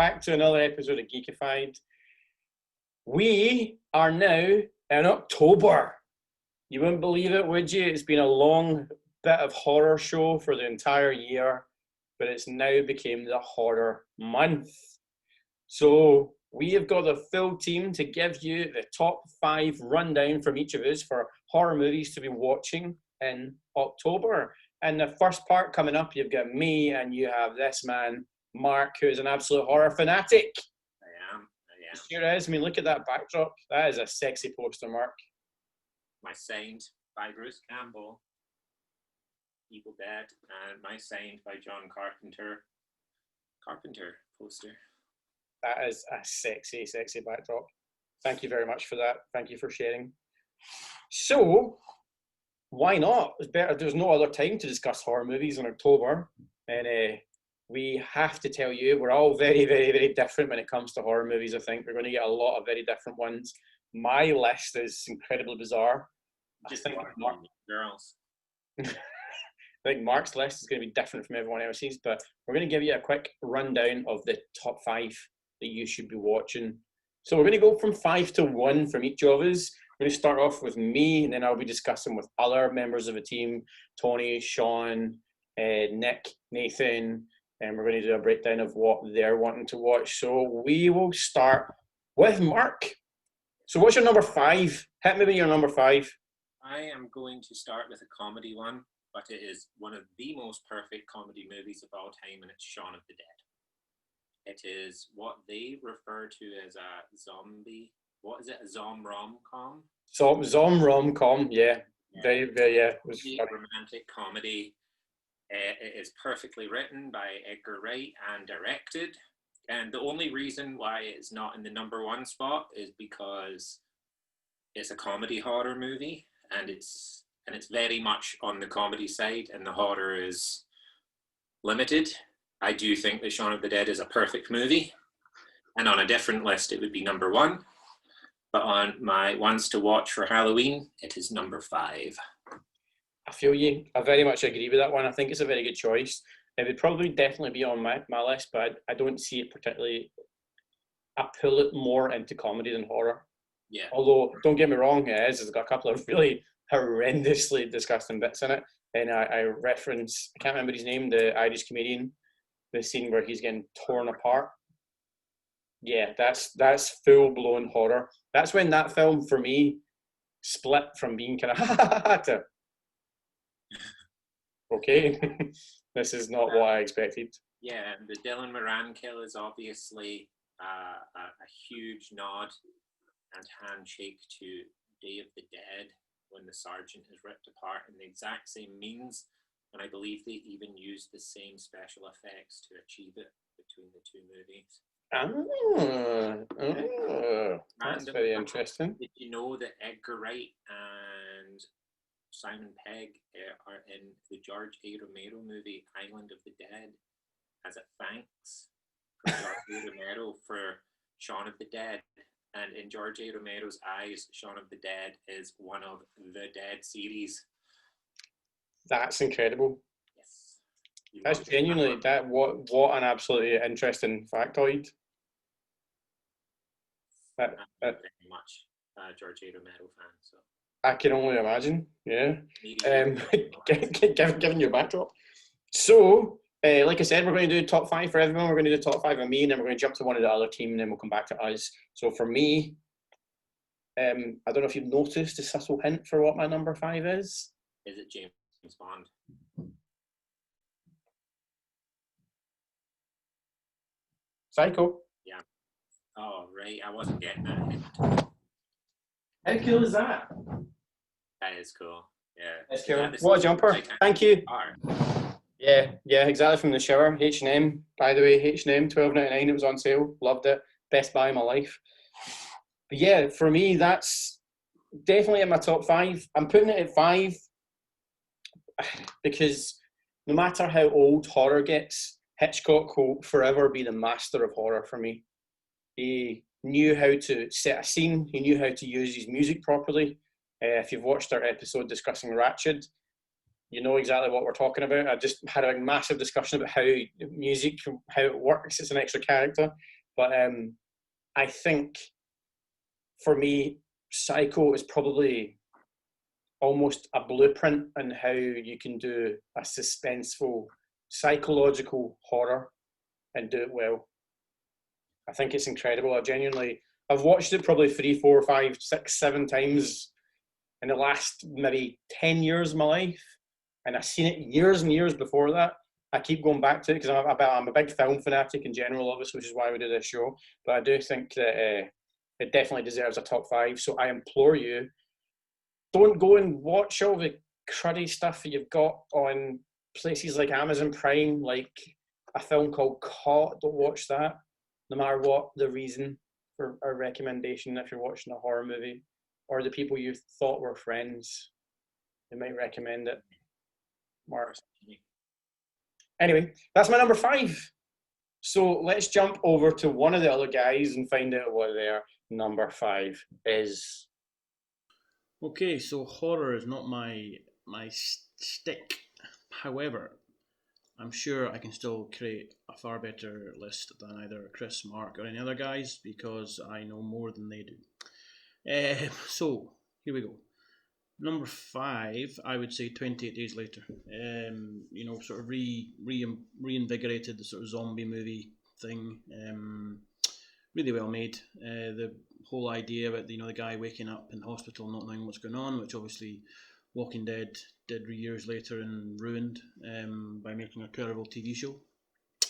back to another episode of Geekified. We are now in October. You wouldn't believe it, would you? It's been a long bit of horror show for the entire year, but it's now became the horror month. So we have got a full team to give you the top 5 rundown from each of us for horror movies to be watching in October. And the first part coming up, you've got me and you have this man, Mark, who is an absolute horror fanatic. I am. Sure is. I mean, look at that backdrop. That is a sexy poster, Mark. My Signed by Bruce Campbell, Evil Dead, and my Signed by John Carpenter poster. That is a sexy, sexy backdrop. Thank you very much for that. Thank you for sharing. So, why not? It's better. There's no other time to discuss horror movies in October, and we have to tell you we're all very, very, very different when it comes to horror movies. I think we're going to get a lot of very different ones. My list is incredibly bizarre. Just think girls. I think Mark's list is going to be different from everyone else's, but we're going to give you a quick rundown of the top 5 that you should be watching. So we're going to go from 5 to 1 from each of us. We're going to start off with me, and then I'll be discussing with other members of the team, Tony, Sean, Nick, Nathan, and we're going to do a breakdown of what they're wanting to watch. So we will start with Mark. So what's your number 5? Hit me with your number 5. I am going to start with a comedy one, but it is one of the most perfect comedy movies of all time, and it's Shaun of the Dead. It is what they refer to as a zombie. What is it? A zom-rom-com? Zom-rom-com, yeah. Very, very, yeah. It was a romantic comedy. It is perfectly written by Edgar Wright and directed. And the only reason why it's not in the number 1 spot is because it's a comedy horror movie, and it's very much on the comedy side, and the horror is limited. I do think that Shaun of the Dead is a perfect movie, and on a different list it would be number 1. But on my ones to watch for Halloween, it is number 5. I feel you. I very much agree with that one. I think it's a very good choice. It would probably definitely be on my list, but I don't see it particularly. I pull it more into comedy than horror. Yeah. Although, don't get me wrong, it's got a couple of really horrendously disgusting bits in it. And I reference, I can't remember his name, the Irish comedian, the scene where he's getting torn apart. Yeah, that's full-blown horror. That's when that film, for me, split from being kind of to, okay, this is not what I expected. Yeah, the Dylan Moran kill is obviously a huge nod and handshake to Day of the Dead, when the sergeant is ripped apart in the exact same means, and I believe they even used the same special effects to achieve it between the 2 movies. That's very interesting. Did you know that Edgar Wright and Simon Pegg are in the George A. Romero movie Island of the Dead as a thanks for George A. Romero for Shaun of the Dead? And in George A. Romero's eyes, Shaun of the Dead is one of the Dead series. That's incredible. Yes. That's genuinely that. What an absolutely interesting factoid. I'm very much a George A. Romero fan, so I can only imagine. Yeah. Given your backdrop. So, like I said, we're going to do top 5 for everyone. We're going to do top 5 of me, and then we're going to jump to one of the other team, and then we'll come back to us. So for me, I don't know if you've noticed a subtle hint for what my number 5 is. Is it James Bond? Psycho. Yeah. Oh, right. I wasn't getting that hint. How cool is that? That is cool. Yeah. That's cool. What a jumper. Thank you. Yeah, exactly, from the shower. H&M, by the way, H&M, $12.99. It was on sale. Loved it. Best buy of my life. But yeah, for me, that's definitely in my top 5. I'm putting it at 5 because no matter how old horror gets, Hitchcock will forever be the master of horror for me. He knew how to set a scene. He knew how to use his music properly. If you've watched our episode discussing Ratched, you know exactly what we're talking about. I just had a massive discussion about how music, how it works. It's an extra character. But I think for me, Psycho is probably almost a blueprint on how you can do a suspenseful psychological horror and do it well. I think it's incredible. I've watched it probably 3, 4, 5, 6, 7 times in the last maybe 10 years of my life, and I've seen it years and years before that. I keep going back to it because I'm a big film fanatic in general, obviously, which is why we do this show. But I do think that it definitely deserves a top 5. So I implore you, don't go and watch all the cruddy stuff that you've got on places like Amazon Prime, like a film called Caught. Don't watch that, no matter what the reason for a recommendation. If you're watching a horror movie, or the people you thought were friends, they might recommend it. Mark. Anyway, that's my number 5. So let's jump over to one of the other guys and find out what their number 5 is. Okay, so horror is not my stick. However, I'm sure I can still create a far better list than either Chris, Mark, or any other guys because I know more than they do. So here we go. Number 5, I would say 28 Days Later. Sort of reinvigorated the sort of zombie movie thing. Really well made. The whole idea about the guy waking up in the hospital not knowing what's going on, which obviously Walking Dead did years later and ruined by making a terrible TV show.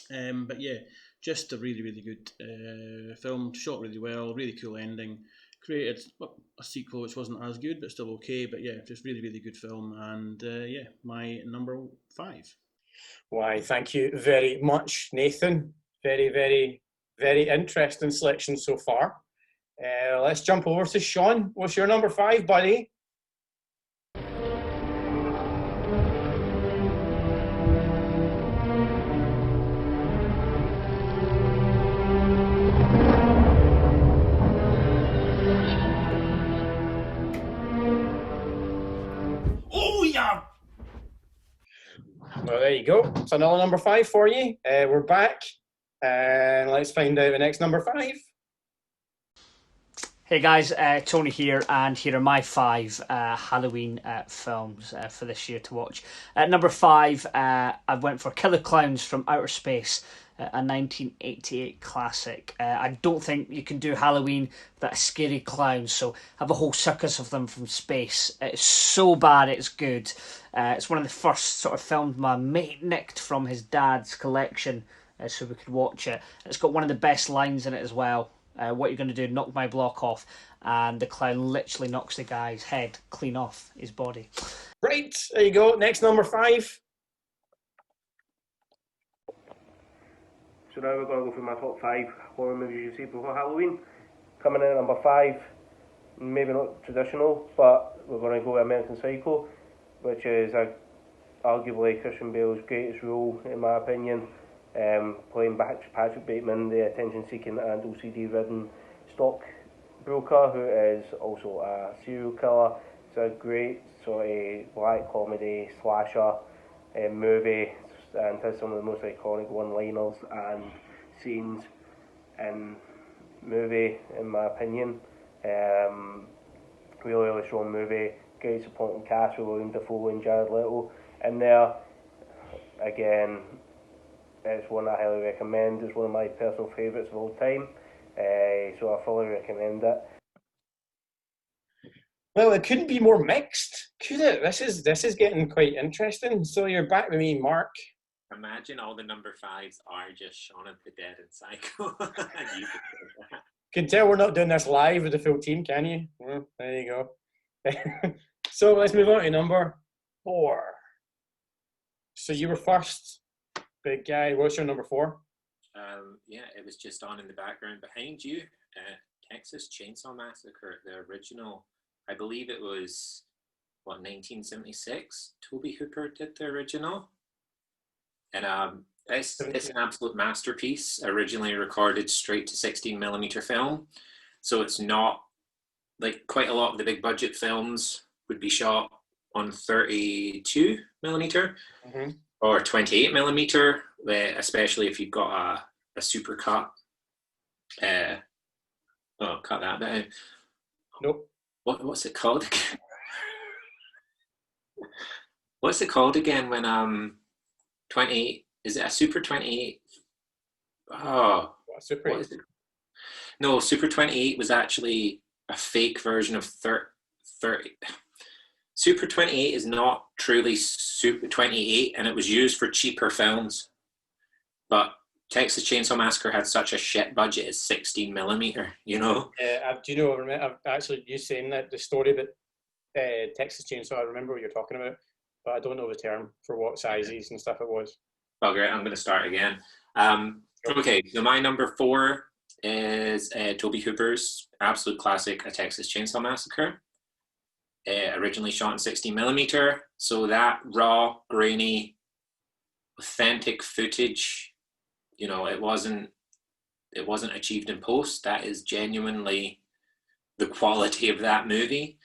But yeah, just a really, really good film, shot really well, really cool ending. Created a sequel which wasn't as good, but still okay. But yeah, just really, really good film. And my number 5. Why, thank you very much, Nathan. Very, very, very interesting selection so far. Let's jump over to Sean. What's your number 5, buddy? Well, there you go. It's another number 5 for you. We're back, and let's find out the next number 5. Hey guys, Tony here, and here are my 5 Halloween films for this year to watch. At number 5, I went for Killer Clowns from Outer Space, a 1988 classic. I don't think you can do Halloween without scary clowns, so have a whole circus of them from space. It's so bad it's good. It's one of the first sort of films my mate nicked from his dad's collection so we could watch it. It's got one of the best lines in it as well. What you're going to do, knock my block off, and the clown literally knocks the guy's head clean off his body. Right, there you go. Next number 5. So now we're going to go through my top 5 horror movies you see before Halloween. Coming in at number 5, maybe not traditional, but we're going to go with American Psycho, which is arguably Christian Bale's greatest role, in my opinion. Playing Patrick Bateman, the attention-seeking and OCD-ridden stockbroker who is also a serial killer. It's a great sort of black comedy slasher movie, and has some of the most iconic one-liners and scenes in movie, in my opinion. Really, really strong movie. Great supporting cast with William Dafoe and Jared Leto in there. Again, it's one I highly recommend. It's one of my personal favourites of all time, so I fully recommend it. Well, it couldn't be more mixed, could it? This is getting quite interesting. So you're back with me, Mark. Imagine all the number 5s are just Shaun of the Dead and Psycho. You Can tell we're not doing this live with the full team, can you? Well, there you go. So let's move on to number 4. So you were first. Big guy, what's your number 4? Yeah, it was just on in the background behind you. Texas Chainsaw Massacre, the original. I believe it was, 1976? Toby Hooper did the original. And it's an absolute masterpiece, originally recorded straight to 16mm film. So it's not, like quite a lot of the big budget films would be shot on 32mm. Mm-hmm. Or 28mm, especially if you've got a super cut Oh, cut that bit out. Nope. What's it called again? What's it called again when 28, is it a Super 28? Oh, Super what is it? No, Super 28 was actually a fake version of 30. Super 28 is not truly Super 28, and it was used for cheaper films. But Texas Chainsaw Massacre had such a shit budget as 16mm, you know? Do you know, I've actually, you saying that, the story about Texas Chainsaw, I remember what you're talking about, but I don't know the term for what sizes and stuff it was. Oh, great, I'm going to start again. Okay, so my number 4 is Tobe Hooper's absolute classic, A Texas Chainsaw Massacre. Originally shot in 16mm, so that raw, grainy, authentic footage, you know, it wasn't achieved in post. That is genuinely the quality of that movie.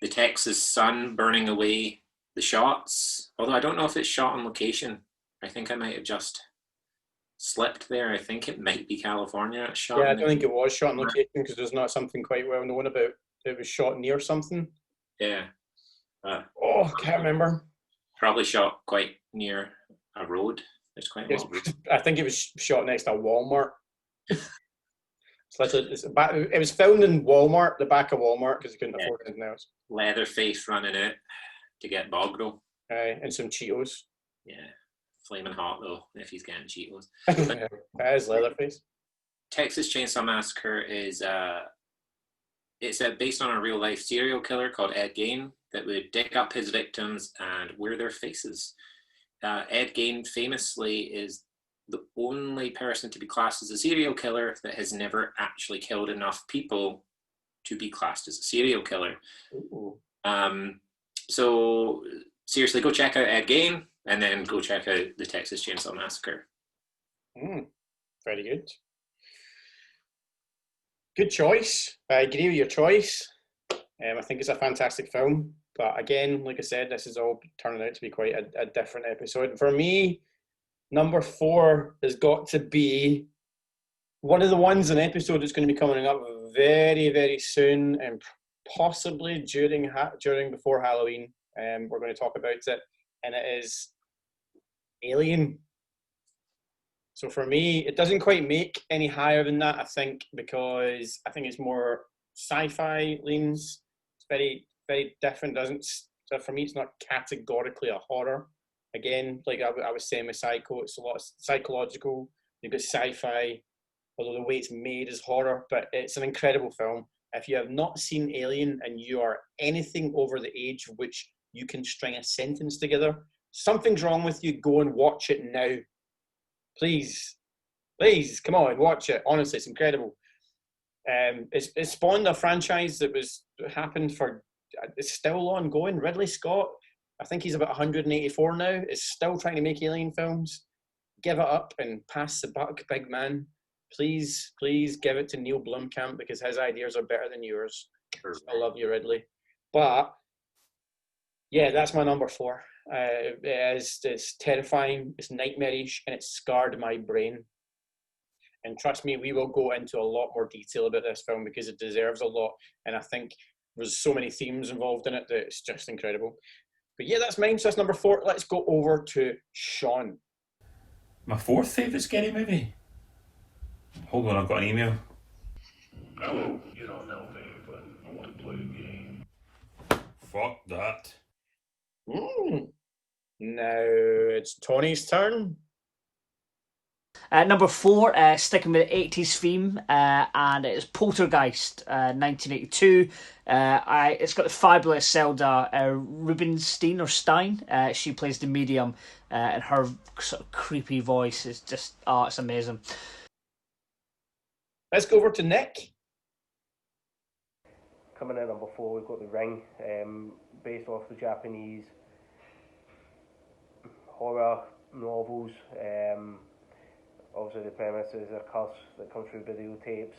The Texas sun burning away the shots, although I don't know if it's shot on location. I think I might have just slipped there. I think it might be California. It's shot. Yeah, I don't think it was shot on location because there's not something quite well known about it was shot near something. Yeah. I can't remember. Probably shot quite near a road. There's quite a lot of road. I think it was shot next to a Walmart. It was filmed in Walmart, the back of Walmart, because they couldn't afford anything else. Leatherface running out to get Bogdo. And some Cheetos. Yeah. Flaming hot, though, if he's getting Cheetos. That is Leatherface. Texas Chainsaw Massacre is it's based on a real-life serial killer called Ed Gein that would dig up his victims and wear their faces. Ed Gein famously is the only person to be classed as a serial killer that has never actually killed enough people to be classed as a serial killer. So seriously, go check out Ed Gein and then go check out the Texas Chainsaw Massacre. Very good. Good choice. I agree with your choice. I think it's a fantastic film. But again, like I said, this is all turning out to be quite a different episode. For me, number 4 has got to be one of the ones, an episode that's going to be coming up very, very soon, and possibly during before Halloween. We're going to talk about it, and it is Alien. So for me, it doesn't quite make any higher than that, I think, because I think it's more sci-fi leans. It's very, very different. So for me, it's not categorically a horror. Again, like I was saying with Psycho, it's a lot of psychological. You've got sci-fi, although the way it's made is horror, but it's an incredible film. If you have not seen Alien and you are anything over the age of which you can string a sentence together, something's wrong with you. Go and watch it now. Please, come on, watch it. Honestly, it's incredible. It spawned a franchise that happened for, it's still ongoing. Ridley Scott, I think he's about 184 now, is still trying to make Alien films. Give it up and pass the buck, big man. Please give it to Neil Blomkamp because his ideas are better than yours. I love you, Ridley. But yeah, that's my number 4. It's terrifying, it's nightmarish, and it's scarred my brain. And trust me, we will go into a lot more detail about this film because it deserves a lot. And I think there's so many themes involved in it that it's just incredible. But yeah, that's mine. So that's number 4. Let's go over to Sean. My 4th favourite scary movie? Hold on, I've got an email. Hello, you don't know me, but I want to play a game. Fuck that. Now it's Tony's turn. Number 4, sticking with the 80s theme, and it's Poltergeist, 1982. It's got the fabulous Zelda Rubinstein or Stein. She plays the medium, and her sort of creepy voice is just, it's amazing. Let's go over to Nick. Coming in at number 4, we've got The Ring, based off the Japanese horror novels. Obviously, the premise is a curse that comes through videotapes,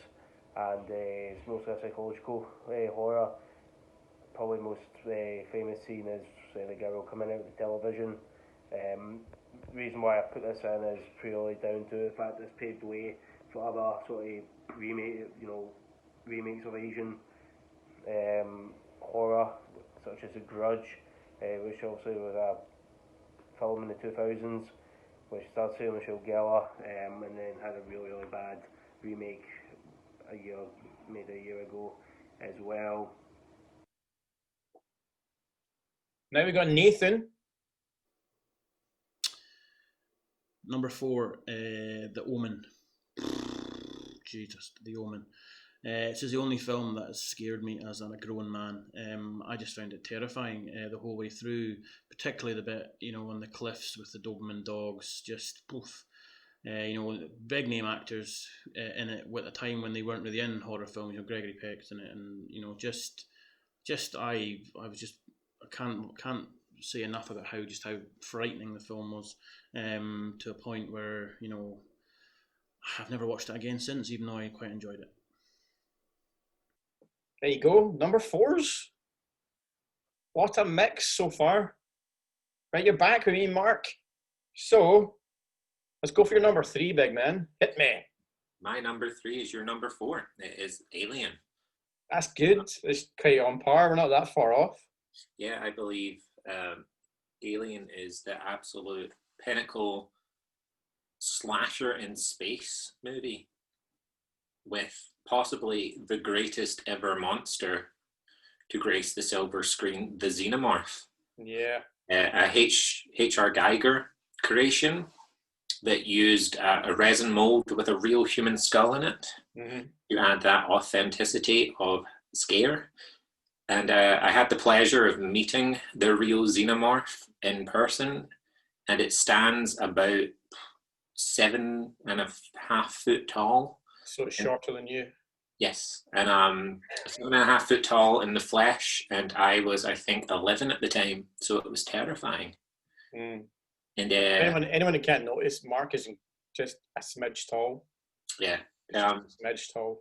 and it's mostly a psychological horror. Probably most famous scene is the girl coming out of the television. The reason why I put this in is purely down to the fact that it's paved the way other sort of remakes of Asian horror, such as The Grudge, which obviously was a film in the 2000s, which starred Sarah Michelle Gellar, and then had a really, really bad remake made a year ago as well. Now we got Nathan. Number 4, The Omen. Jesus, The Omen. This is the only film that has scared me as a grown man. I just found it terrifying the whole way through, particularly the bit, on the cliffs with the Doberman dogs. Just poof. Big name actors in it at a time when they weren't really in horror films. Gregory Peck's in it, and I can't say enough about how frightening the film was, to a point where I've never watched it again since, even though I quite enjoyed it. There you go, number 4s. What a mix so far. Right, you're back with me, Mark. So let's go for your number 3, big man. Hit me. My number 3 is your number 4. It is Alien. That's good. It's quite on par. We're not that far off. Yeah, I believe Alien is the absolute pinnacle slasher in space movie, with possibly the greatest ever monster to grace the silver screen, the Xenomorph. Yeah. A H.R. Geiger creation that used a resin mold with a real human skull in it to add that authenticity of scare. And I had the pleasure of meeting the real Xenomorph in person, and it stands about 7.5 foot tall. So it's shorter than you. Yes, and 7.5 foot tall in the flesh, and I was, I think, 11 at the time, so it was terrifying. And anyone who can't notice, Mark is just a smidge tall. Yeah, a smidge tall.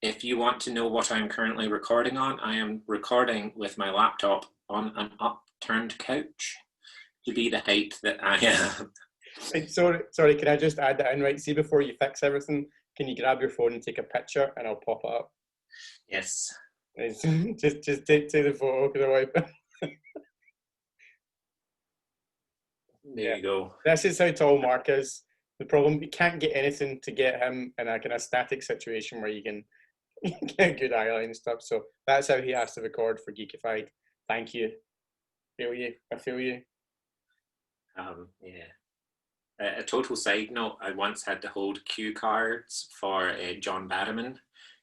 If you want to know what I'm currently recording on, I am recording with my laptop on an upturned couch to be the height that I am. Sorry, can I just add that in, right? See, before you fix everything, can you grab your phone and take a picture, and I'll pop it up? Yes. Just take the photo, because I wipe it. There you go. This is how tall Mark is. The problem, you can't get anything to get him in a kind of static situation where you can get good eye line and stuff. So that's how he has to record for Geekified. Thank you. I feel you. Yeah. A total side note, I once had to hold cue cards for John Barrowman,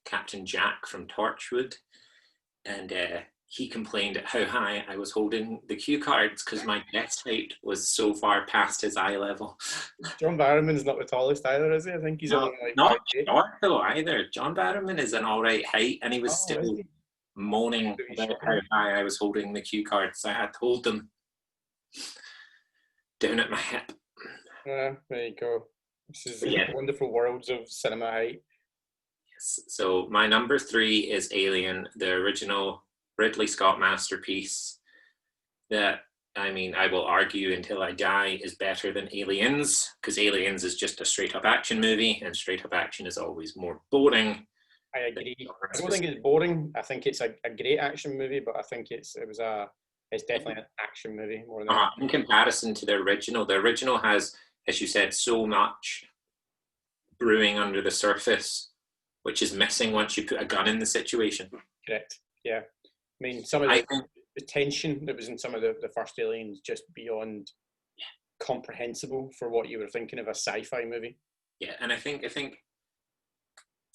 Captain Jack from Torchwood, and he complained at how high I was holding the cue cards because my chest height was so far past his eye level. John Barrowman's not the tallest either, is he? I think he's only like not short though either. John Barrowman is an all right height, and he was still moaning about how high I was holding the cue cards. I had to hold them down at my hip. There you go. This is wonderful worlds of cinema height. Yes. So my number 3 is Alien, the original Ridley Scott masterpiece that, I mean, I will argue until I die is better than Aliens, because Aliens is just a straight up action movie, and straight up action is always more boring. I agree. I don't think it's boring. I think it's a great action movie, but I think it's definitely an action movie more than in comparison to the original has, as you said, so much brewing under the surface, which is missing once you put a gun in the situation. Correct. Yeah. I mean, some of the tension that was in some of the first Aliens just beyond comprehensible for what you were thinking of a sci-fi movie. Yeah, and I think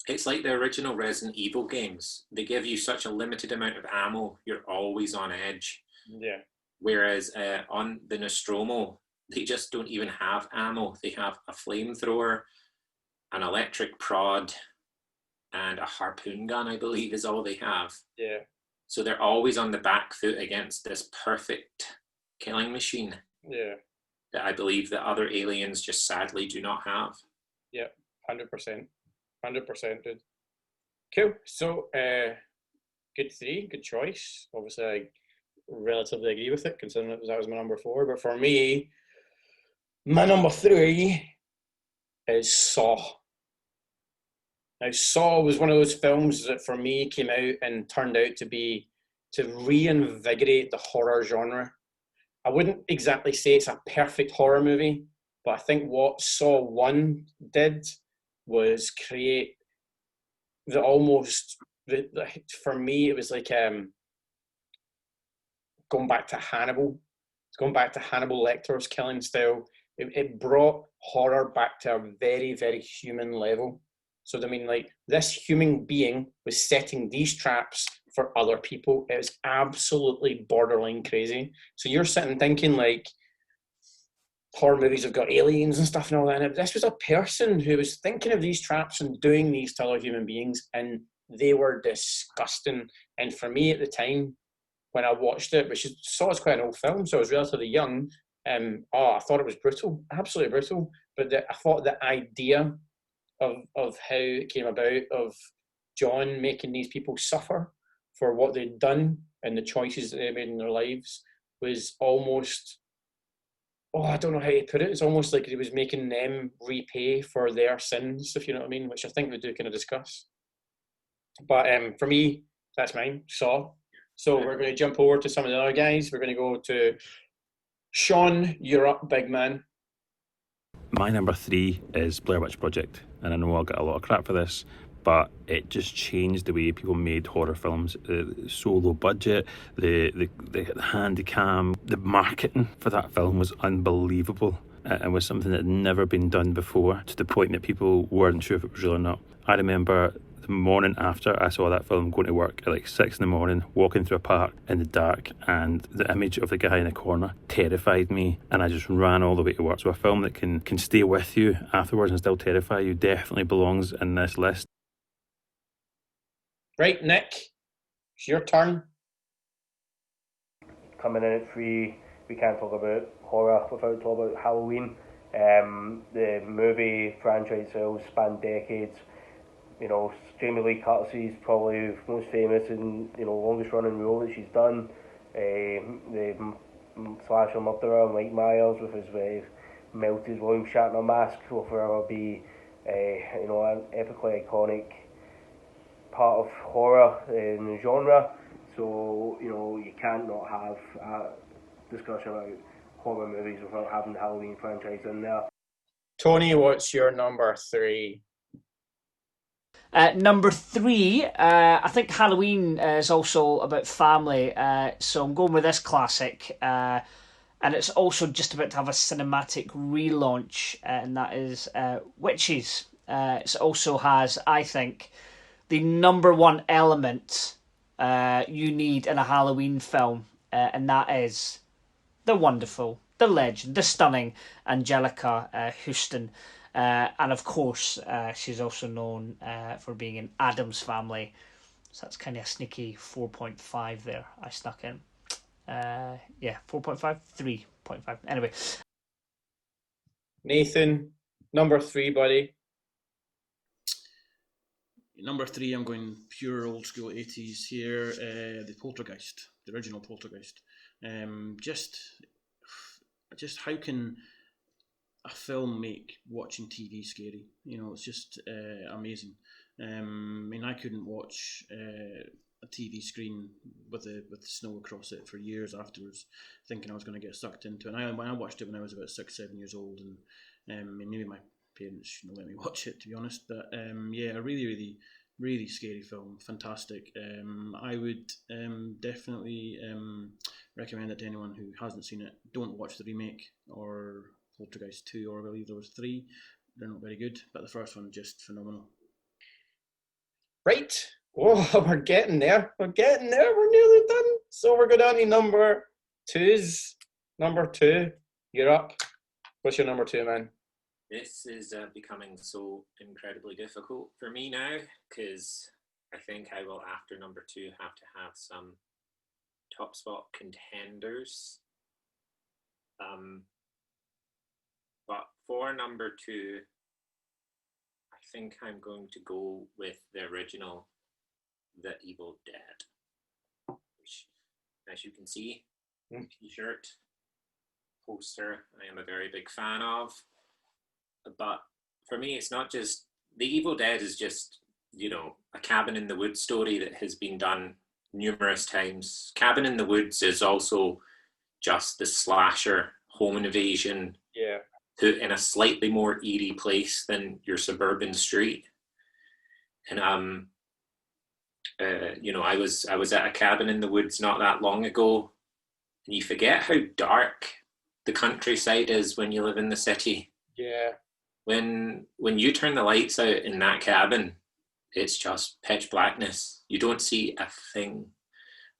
it's like the original Resident Evil games. They give you such a limited amount of ammo, you're always on edge. Yeah. Whereas on the Nostromo, they just don't even have ammo. They have a flamethrower, an electric prod, and a harpoon gun, I believe, is all they have. Yeah. So they're always on the back foot against this perfect killing machine. Yeah. That I believe that other aliens just sadly do not have. Yeah, 100%. 100%, dude. Cool. So, good 3, good choice. Obviously, I relatively agree with it, considering that was my number 4. But for me, my number 3 is Saw. Now, Saw was one of those films that for me came out and turned out to reinvigorate the horror genre. I wouldn't exactly say it's a perfect horror movie, but I think what Saw 1 did was create the almost, for me, it was like going back to Hannibal. It's going back to Hannibal Lecter's killing style. It brought horror back to a very, very human level. So, I mean, like, this human being was setting these traps for other people. It was absolutely borderline crazy. So you're sitting thinking, like, horror movies have got aliens and stuff and all that. And this was a person who was thinking of these traps and doing these to other human beings, and they were disgusting. And for me at the time, when I watched it, which is saw it's quite an old film, so I was relatively young. I thought it was brutal, absolutely brutal. But I thought the idea of how it came about, of John making these people suffer for what they'd done and the choices that they made in their lives, was almost, I don't know how to put it. It's almost like he was making them repay for their sins, if you know what I mean, which I think we do kind of discuss. But for me, that's mine, Saw. So we're going to jump over to some of the other guys. We're going to go to Sean. You're up, big man. My number 3 is Blair Witch Project, and I know I'll get a lot of crap for this, but it just changed the way people made horror films. So low budget, the handy cam, the marketing for that film was unbelievable. It was something that had never been done before, to the point that people weren't sure if it was real or not. I remember the morning after I saw that film, going to work at like 6 in the morning, walking through a park in the dark, and the image of the guy in the corner terrified me, and I just ran all the way to work. So a film that can stay with you afterwards and still terrify you definitely belongs in this list. Right, Nick, it's your turn. Coming in at 3, we can't talk about horror without talking about Halloween. The movie franchise itself spanned decades. You know, Jamie Lee Curtis is probably most famous and, you know, longest running role that she's done. The slasher murderer Mike Myers with his melted William Shatner mask will forever be, you know, an epically iconic part of horror in the genre. So, you know, you can't not have a discussion about horror movies without having the Halloween franchise in there. Tony, what's your number 3? Number 3, I think Halloween is also about family, so I'm going with this classic, and it's also just about to have a cinematic relaunch, and that is Witches. It also has, I think, the number one element you need in a Halloween film, and that is the wonderful, the legend, the stunning Angelica Houston. And of course, she's also known for being in Addams Family. So that's kind of a sneaky 4.5 there I snuck in. 4.5, 3.5. Anyway. Nathan, number 3, buddy. Number 3, I'm going pure old school 80s here. The Poltergeist, the original Poltergeist. Just how can a film make watching TV scary? You know, it's just amazing. I mean, I couldn't watch a TV screen with the snow across it for years afterwards, thinking I was going to get sucked into it. And when I watched it when I was about 6-7 years old, and maybe my parents shouldn't let me watch it, to be honest. But a really scary film, fantastic. I would definitely recommend it to anyone who hasn't seen it. Don't watch the remake or Poltergeist 2, or I believe there was 3. They're not very good, but the first one just phenomenal. Right. Oh, we're getting there. We're nearly done. So we're going on to number 2s. Number 2, you're up. What's your number 2, man? This is becoming so incredibly difficult for me now, because I think I will, after number 2, have to have some top spot contenders. But for number 2, I think I'm going to go with the original The Evil Dead, which, as you can see, t-shirt, poster, I am a very big fan of. But for me, it's not just, The Evil Dead is just a cabin in the woods story that has been done numerous times. Cabin in the Woods is also just the slasher home invasion Yeah. put in a slightly more eerie place than your suburban street. And I was at a cabin in the woods not that long ago, and you forget how dark the countryside is when you live in the city. Yeah. When you turn the lights out in that cabin, it's just pitch blackness. You don't see a thing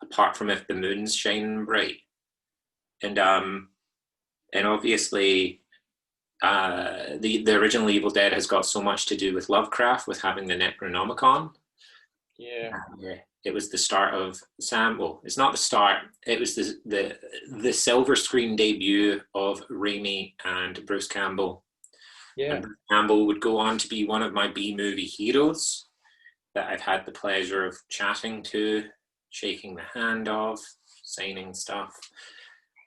apart from if the moon's shining bright. And obviously, the original Evil Dead has got so much to do with Lovecraft, with having the Necronomicon. Yeah. It was the start of Sam. Well, it's not the start. It was the silver screen debut of Raimi and Bruce Campbell. Yeah. And Bruce Campbell would go on to be one of my B-movie heroes that I've had the pleasure of chatting to, shaking the hand of, signing stuff.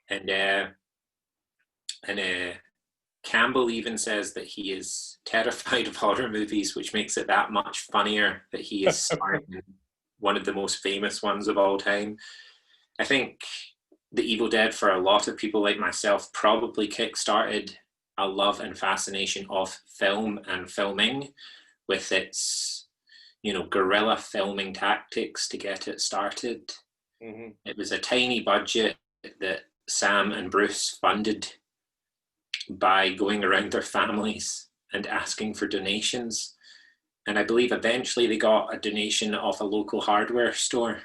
And Campbell even says that he is terrified of horror movies, which makes it that much funnier that he is starring in one of the most famous ones of all time. I think The Evil Dead, for a lot of people like myself, probably kickstarted a love and fascination of film and filming, with its, guerrilla filming tactics to get it started. Mm-hmm. It was a tiny budget that Sam and Bruce funded by going around their families and asking for donations. And I believe eventually they got a donation off a local hardware store,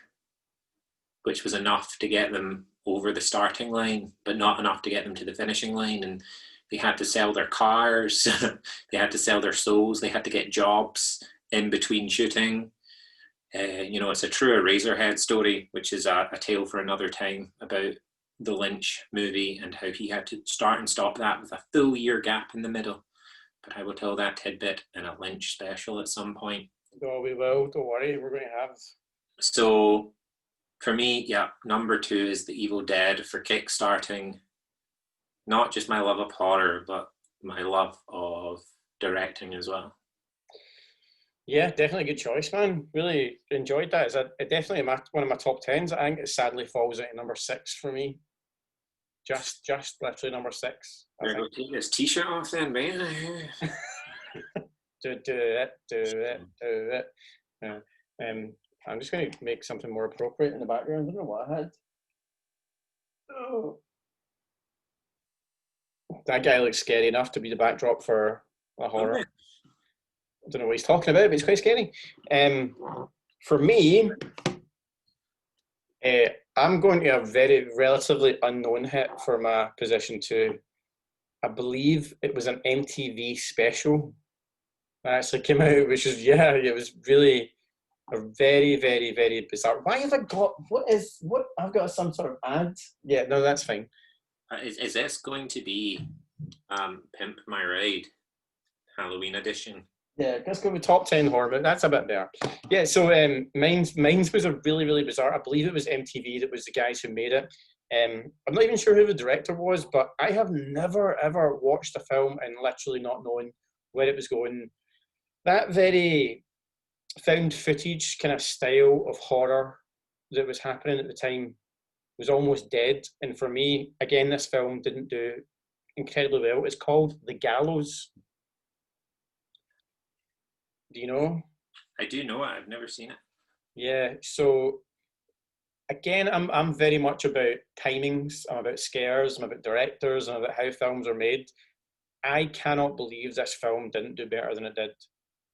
which was enough to get them over the starting line, but not enough to get them to the finishing line. And they had to sell their cars, they had to sell their souls, they had to get jobs in between shooting. It's a true Eraserhead story, which is a tale for another time, about the Lynch movie and how he had to start and stop that with a full year gap in the middle. But I will tell that tidbit in a Lynch special at some point. Oh, we will. Don't worry. We're going to have. So for me, yeah, number 2 is The Evil Dead for kickstarting not just my love of horror, but my love of directing as well. Yeah, definitely a good choice, man. Really enjoyed that. It definitely one of my top 10s. I think it sadly falls at number 6 for me. Just literally number 6. Better go take this t-shirt off then, man. do it. I'm just going to make something more appropriate in the background. I don't know what I had. Oh. That guy looks scary enough to be the backdrop for a horror. Okay. I don't know what he's talking about, but it's quite scary. For me, I'm going to a very relatively unknown hit for my position 2. I believe it was an MTV special that actually came out, which is, it was really a very, very, very bizarre. Why have I got, I've got some sort of ad? Yeah, no, that's fine. Is this going to be Pimp My Ride Halloween edition? Yeah, let's go with top 10 horror, but that's a bit better. Yeah, so mine's was a really, really bizarre. I believe it was MTV that was the guys who made it. I'm not even sure who the director was, but I have never, ever watched a film and literally not known where it was going. That very found footage kind of style of horror that was happening at the time was almost dead. And for me, again, this film didn't do incredibly well. It's called The Gallows. Do you know? I do know it. I've never seen it. Yeah. So again, I'm very much about timings. I'm about scares. I'm about directors. I'm about how films are made. I cannot believe this film didn't do better than it did,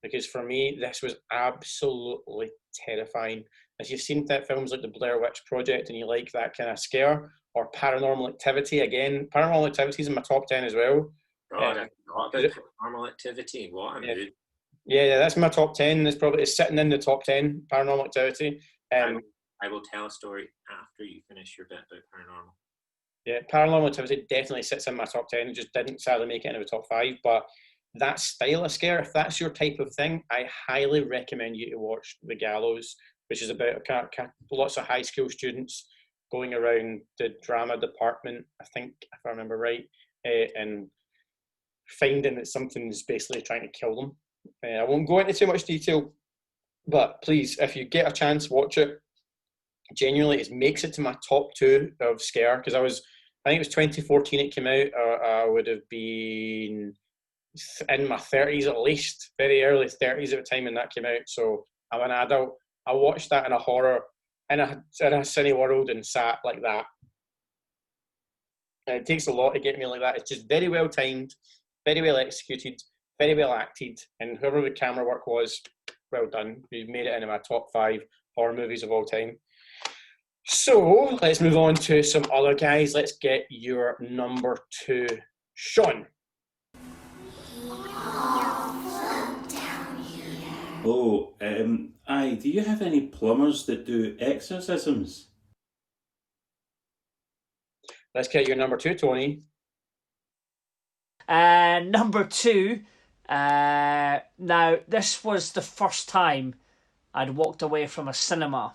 because for me, this was absolutely terrifying. If you've seen that films like the Blair Witch Project and you like that kind of scare, or Paranormal Activity, again, Paranormal Activity is in my top 10 as well. God, I forgot about Paranormal Activity. What a mood. Yeah, that's my top 10. It's sitting in the top 10, Paranormal Activity. I will tell a story after you finish your bit about Paranormal. Yeah, Paranormal Activity definitely sits in my top 10. It just didn't sadly make it into the top 5. But that style of scare, if that's your type of thing, I highly recommend you to watch The Gallows, which is about lots of high school students going around the drama department, I think, if I remember right, and finding that something's basically trying to kill them. I won't go into too much detail, But please, if you get a chance, watch it. Genuinely, it makes it to my top 2 of scare, because I think it was 2014 it came out. I would have been in my 30s at least, very early 30s at the time when that came out. So I'm an adult. I watched that in a horror, in a cine world, and sat like that. And it takes a lot to get me like that. It's just very well timed, very well executed, very well acted, and whoever the camera work was, well done. You made it into my top 5 horror movies of all time. So let's move on to some other guys. Let's get your number 2, Sean. Oh, aye, do you have any plumbers that do exorcisms? Let's get your number 2, Tony. Number 2. Now, this was the first time I'd walked away from a cinema,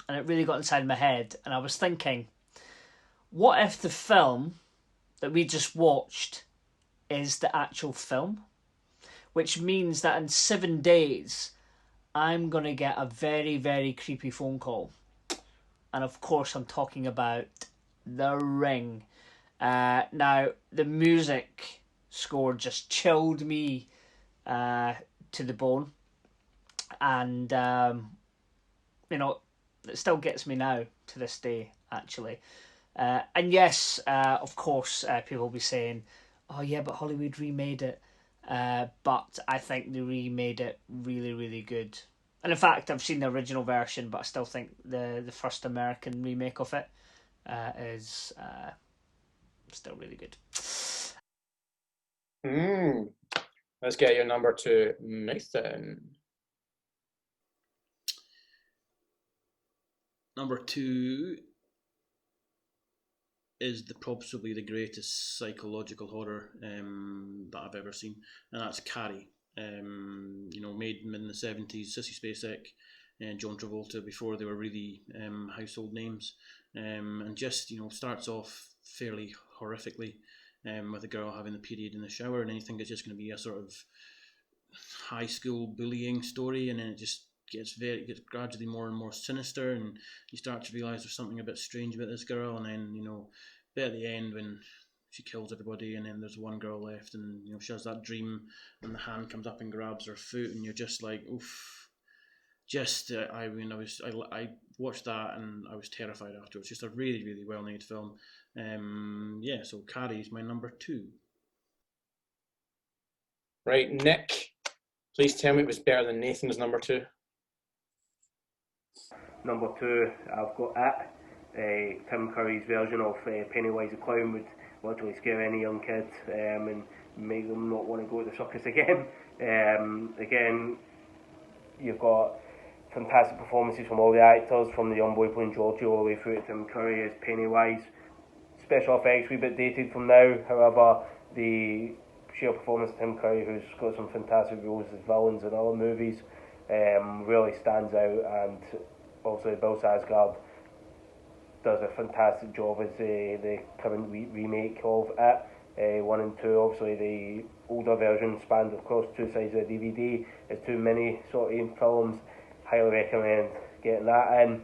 and it really got inside my head, and I was thinking, what if the film that we just watched is the actual film? Which means that in 7 days, I'm going to get a very, very creepy phone call. And of course, I'm talking about The Ring. Now, the music score just chilled me to the bone. And, it still gets me now to this day, actually. And yes, of course, people will be saying, oh yeah, but Hollywood remade it. But I think they remade it really, really good. And in fact, I've seen the original version, but I still think the first American remake of it is still really good. Let's get your number 2, Nathan. Number 2 is probably the greatest psychological horror that I've ever seen, and that's Carrie. Made in the 70s, Sissy Spacek and John Travolta before they were really household names, and just starts off fairly horrifically with a girl having the period in the shower, and then you think it's just going to be a sort of high school bullying story, and then it just gets gradually more and more sinister, and you start to realise there's something a bit strange about this girl, and then at the end when she kills everybody, and then there's one girl left, and she has that dream, and the hand comes up and grabs her foot, and you're just like, oof. I watched that and I was terrified afterwards. Just a really, really well made film. So Carrie is my number 2. Right, Nick, please tell me it was better than Nathan's number 2. Number 2, I've got It. Tim Curry's version of Pennywise the Clown would literally scare any young kid and make them not want to go to the circus again. Again, you've got fantastic performances from all the actors, from the young boy playing Georgie all the way through to Tim Curry as Pennywise. Special effects a wee bit dated from now, however, the sheer performance of Tim Curry, who's got some fantastic roles as villains in other movies, really stands out, and also Bill Skarsgård does a fantastic job as the current remake of It. 1 and 2, obviously the older version spanned across 2 sides of the DVD. It's 2 mini sort of films. Highly recommend getting that in.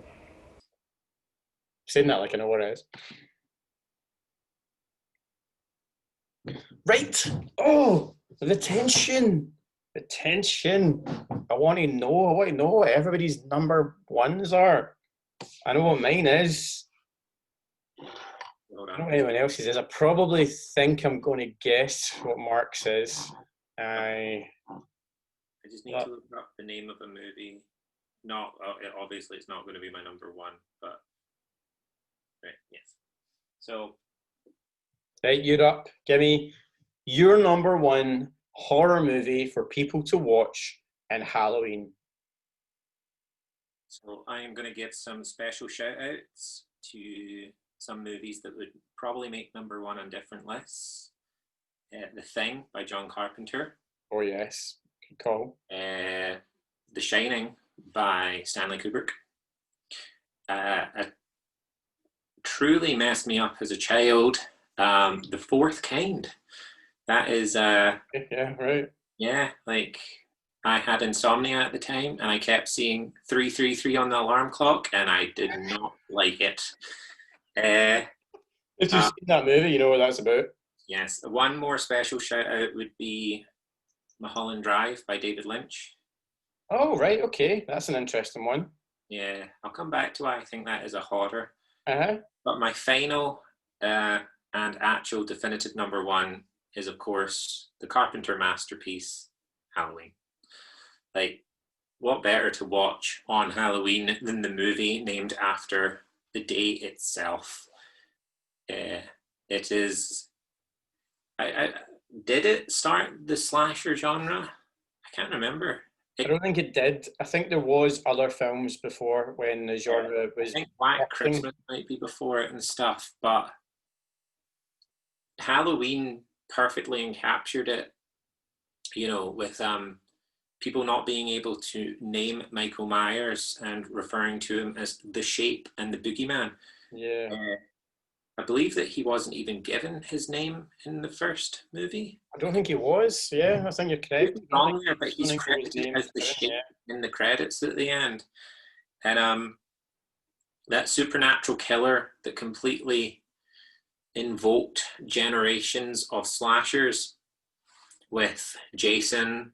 Saying that like I know what it is. Right. Oh, the tension. The tension. I want to know what everybody's number 1s are. I know what mine is. I don't know what anyone else's is. I probably think I'm going to guess what Mark says. I just need to look up the name of a movie. Not obviously it's not going to be my number 1, but right, yes. So, right, you're up. Give me your number 1 horror movie for people to watch in Halloween. So I am going to give some special shout outs to some movies that would probably make number 1 on different lists. The Thing by John Carpenter. Oh yes, good call. The Shining by Stanley Kubrick. It truly messed me up as a child. The Fourth Kind. That is yeah, right. Yeah, like I had insomnia at the time, and I kept seeing 333 on the alarm clock, and I did not like it. If you've seen that movie, you know what that's about. Yes, one more special shout out would be Mulholland Drive by David Lynch. Oh, right, okay. That's an interesting one. Yeah, I'll come back to why I think that is a horror. Uh-huh. But my final and actual definitive number one is, of course, the Carpenter masterpiece, Halloween. Like, what better to watch on Halloween than the movie named after the day itself? It is. I did it start the slasher genre? I can't remember. I don't think it did. I think there was other films before when the genre I was. think Black Christmas might be before it and stuff, but Halloween perfectly encaptured it. You know, with people not being able to name Michael Myers and referring to him as the Shape and the Boogeyman. Yeah. I believe that he wasn't even given his name in the first movie. I don't think he was. Yeah, I think you're correct. Wrong there, but I he's think he was credited named as the for it, Shape yeah. in the credits at the end. And that supernatural killer that completely invoked generations of slashers with Jason,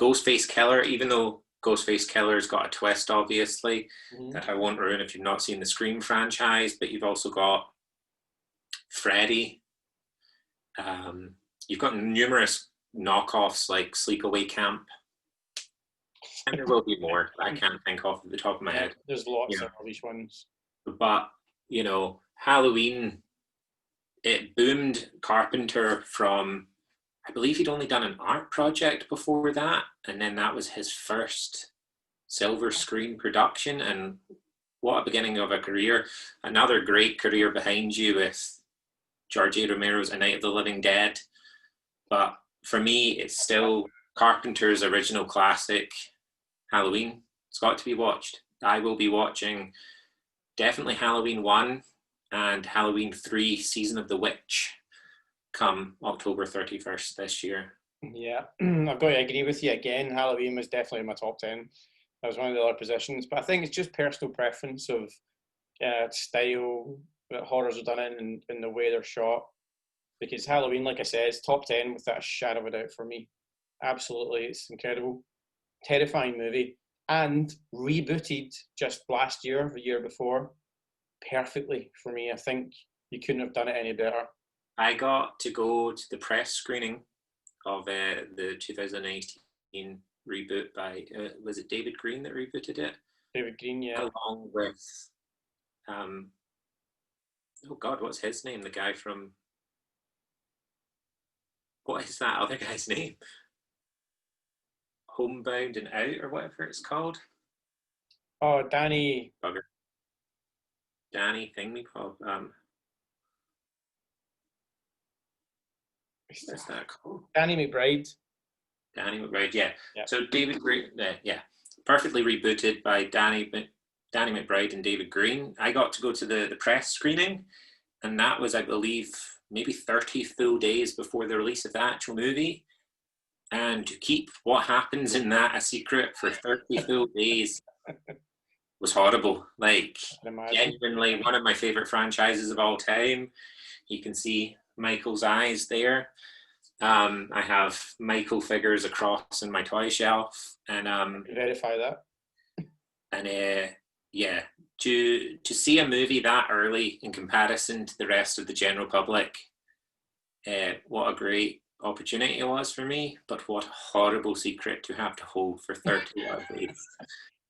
Ghostface Killer, even though Ghostface Killer's got a twist, obviously, that I won't ruin if you've not seen the Scream franchise, but you've also got Freddy. You've got numerous knockoffs like Sleepaway Camp. And there will be more that I can't think off the top of my head. There's lots of all these ones. But, you know, Halloween, it boomed Carpenter from, I believe he'd only done an art project before that, and then that was his first silver screen production, and what a beginning of a career. Another great career behind you with George A. Romero's A Night of the Living Dead. But for me, it's still Carpenter's original classic, Halloween. It's got to be watched. I will be watching definitely Halloween 1 and Halloween 3 Season of the Witch come October 31st this year. Yeah, I've got to agree with you again. Halloween was definitely in my top 10. That was one of the other positions. But I think it's just personal preference of style that horrors are done in and the way they're shot. Because Halloween, like I said, is top 10 without a shadow of a doubt for me. Absolutely, it's incredible. Terrifying movie. And rebooted just last year, the year before, perfectly for me. I think you couldn't have done it any better. I got to go to the press screening of the 2018 reboot by, was it David Green that rebooted it? David Green, yeah. Along with, oh God, what's his name? The guy from, what is that other guy's name? Homebound and Out or whatever it's called. Oh, Danny. Bugger. Danny Thingy Pop. What's that called? Danny McBride. Danny McBride, yeah. Yep. So David Green, yeah, perfectly rebooted by Danny McBride and David Green. I got to go to the press screening, and that was, I believe, maybe 30 full days before the release of the actual movie. And to keep what happens in that a secret for 30 full days was horrible. Like, genuinely one of my favorite franchises of all time. You can see Michael's eyes there. I have Michael figures across in my toy shelf, and verify that. And yeah, to see a movie that early in comparison to the rest of the general public, what a great opportunity it was for me, but what a horrible secret to have to hold for 30 days.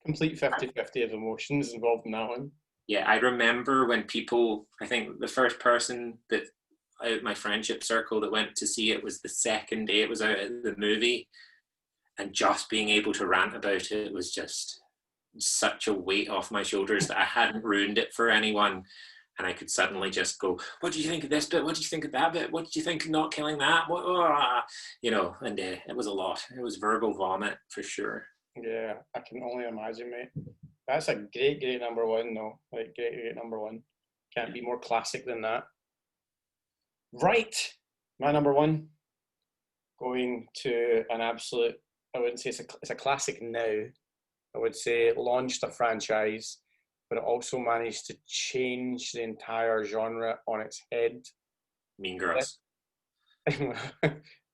Complete 50-50 of emotions involved in that one. Yeah, I remember when people, I think the first person that out my friendship circle that went to see it was the second day it was out of the movie, and just being able to rant about it was just such a weight off my shoulders that I hadn't ruined it for anyone, and I could suddenly just go, what do you think of this bit, what do you think of that bit, what did you think of not killing that, what, you know, and it was a lot. It was verbal vomit for sure. Yeah, I can only imagine, mate. That's a great number one though. Like great number one. Can't be more classic than that. Right, my number one, going to an absolute I wouldn't say it's a classic now. I would say it launched a franchise, but it also managed to change the entire genre on its head. Mean Girls.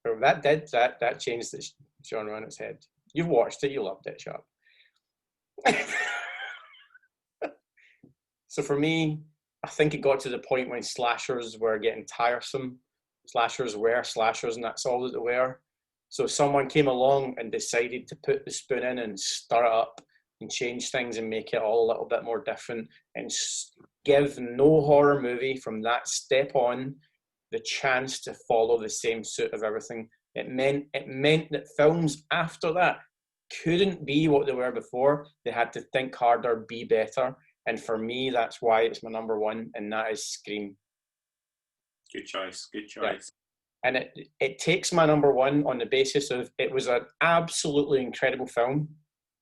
That changed the genre on its head. You've watched it, you loved it, shut up. So for me, I think it got to the point when slashers were getting tiresome. Slashers were slashers, and that's all that they were. So someone came along and decided to put the spoon in and stir it up and change things and make it all a little bit more different and give no horror movie from that step on the chance to follow the same suit of everything. It meant that films after that couldn't be what they were before. They had to think harder, be better. And for me, that's why it's my number one, and that is Scream. Good choice. Good choice. Yeah. And it takes my number one on the basis of it was an absolutely incredible film,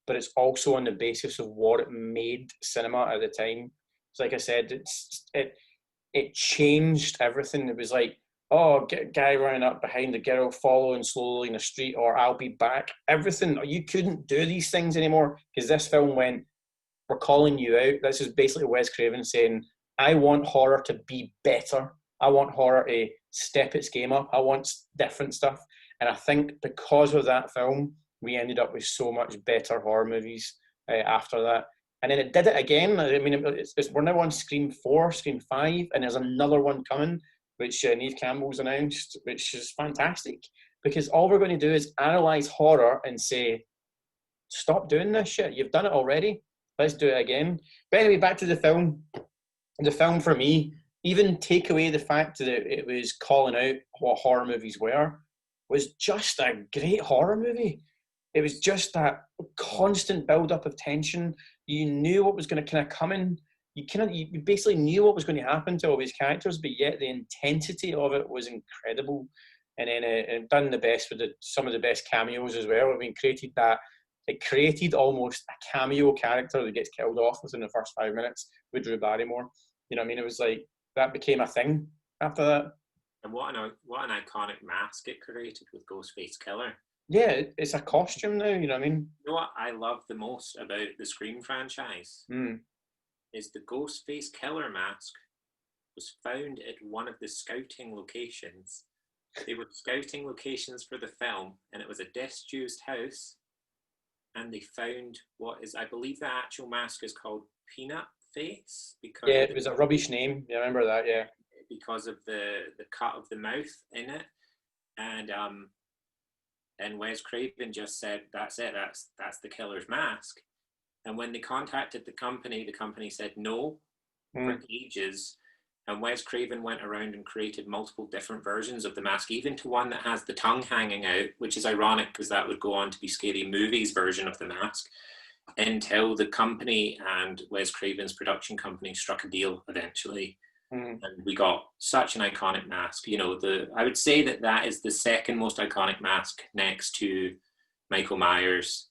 but it's also on the basis of what it made cinema at the time. So like I said, it changed everything. It was like, oh, get a guy running up behind the girl, following slowly in the street, or I'll be back. Everything. You couldn't do these things anymore because this film went, we're calling you out. This is basically Wes Craven saying, I want horror to be better. I want horror to step its game up. I want different stuff. And I think because of that film, we ended up with so much better horror movies after that. And then it did it again. I mean, we're now on Scream 4, Scream 5, and there's another one coming, which Neve Campbell's announced, which is fantastic. Because all we're going to do is analyse horror and say, stop doing this shit. You've done it already. Let's do it again. But anyway, back to the film. The film for me, even take away the fact that it was calling out what horror movies were, was just a great horror movie. It was just that constant build-up of tension. You knew what was going to kind of come in. You basically knew what was going to happen to all these characters, but yet the intensity of it was incredible. And then it done the best with some of the best cameos as well. I mean, it created almost a cameo character that gets killed off within the first 5 minutes with Drew Barrymore. You know what I mean? It was like, that became a thing after that. And what an iconic mask it created with Ghostface Killer. Yeah, it's a costume now, you know what I mean? You know what I love the most about the Scream franchise? Is the Ghostface Killer mask was found at one of the scouting locations. They were scouting locations for the film, and it was a disused house. And they found what is, I believe the actual mask is called Peanut Face. Because yeah, it was a rubbish name. Yeah, I remember that, yeah. Because of the cut of the mouth in it. And Wes Craven just said, that's it, that's the killer's mask. And when they contacted the company said no for ages. And Wes Craven went around and created multiple different versions of the mask, even to one that has the tongue hanging out, which is ironic because that would go on to be Scary Movie's version of the mask, until the company and Wes Craven's production company struck a deal eventually. And we got such an iconic mask. You know, I would say that is the second most iconic mask next to Michael Myers.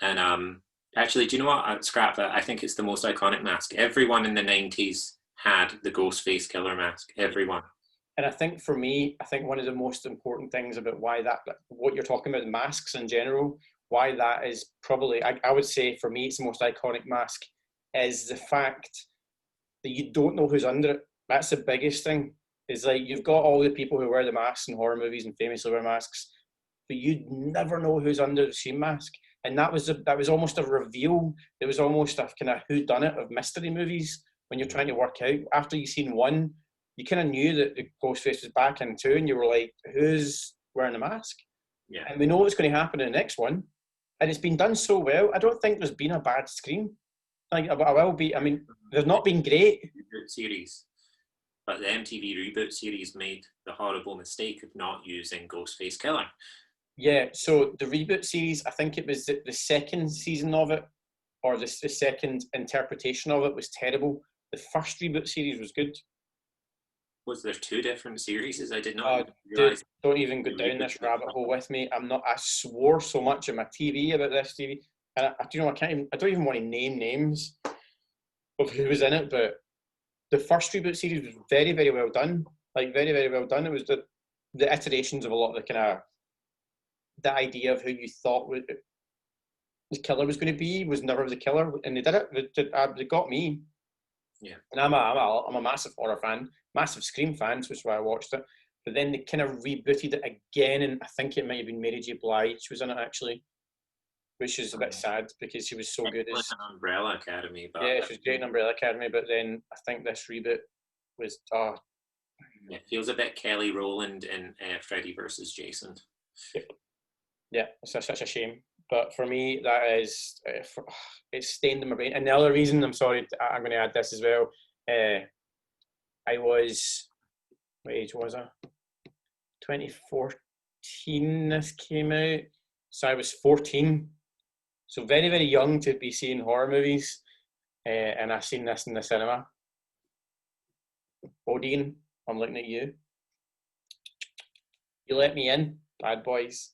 And actually, do you know what? I'd scrap that. I think it's the most iconic mask. Everyone in the 90s had the Ghostface Killer mask. Everyone. And I think for me, one of the most important things about why that, what you're talking about, masks in general, why that is probably, I would say for me, it's the most iconic mask, is the fact that you don't know who's under it. That's the biggest thing. Is like, you've got all the people who wear the masks in horror movies and famously wear masks, but you never know who's under the same mask. And that was almost a reveal. It was almost a kind of whodunit of mystery movies when you're trying to work out. After you've seen one, you kind of knew that the Ghostface was back in two, and you were like, who's wearing the mask? Yeah. And we know what's going to happen in the next one. And it's been done so well. I don't think there's been a bad Scream. Like, I mean, there's not been great. Reboot series. But the MTV reboot series made the horrible mistake of not using Ghostface Killer. Yeah, so the reboot series, I think it was the second season of it, or the second interpretation of it was terrible. The first reboot series was good. Was there two different series? I did not realize. Don't even go down this rabbit hole with me. I swore so much on my TV about this TV, and I don't even want to name names of who was in it, but the first reboot series was very, very well done. Like, very, very well done. It was the iterations of a lot of the kind of the idea of who you thought the killer was going to be was never the killer, and they did it. They got me. Yeah. And I'm a massive horror fan, massive Scream fan, which is why I watched it. But then they kind of rebooted it again, and I think it might have been Mary J. Blige was in it actually, which is a bit sad because she was so good Like as an Umbrella Academy, but yeah, she was great in Umbrella Academy. But then I think this reboot was it feels a bit Kelly Rowland in Freddy versus Jason. yeah, it's such a shame. But for me, that is it's stained in my brain. And the other reason, I'm sorry, I'm going to add this as well. I was, what age was I? 2014. This came out, so I was 14. So very, very young to be seeing horror movies, and I've seen this in the cinema. Odin, I'm looking at you. You let me in, bad boys.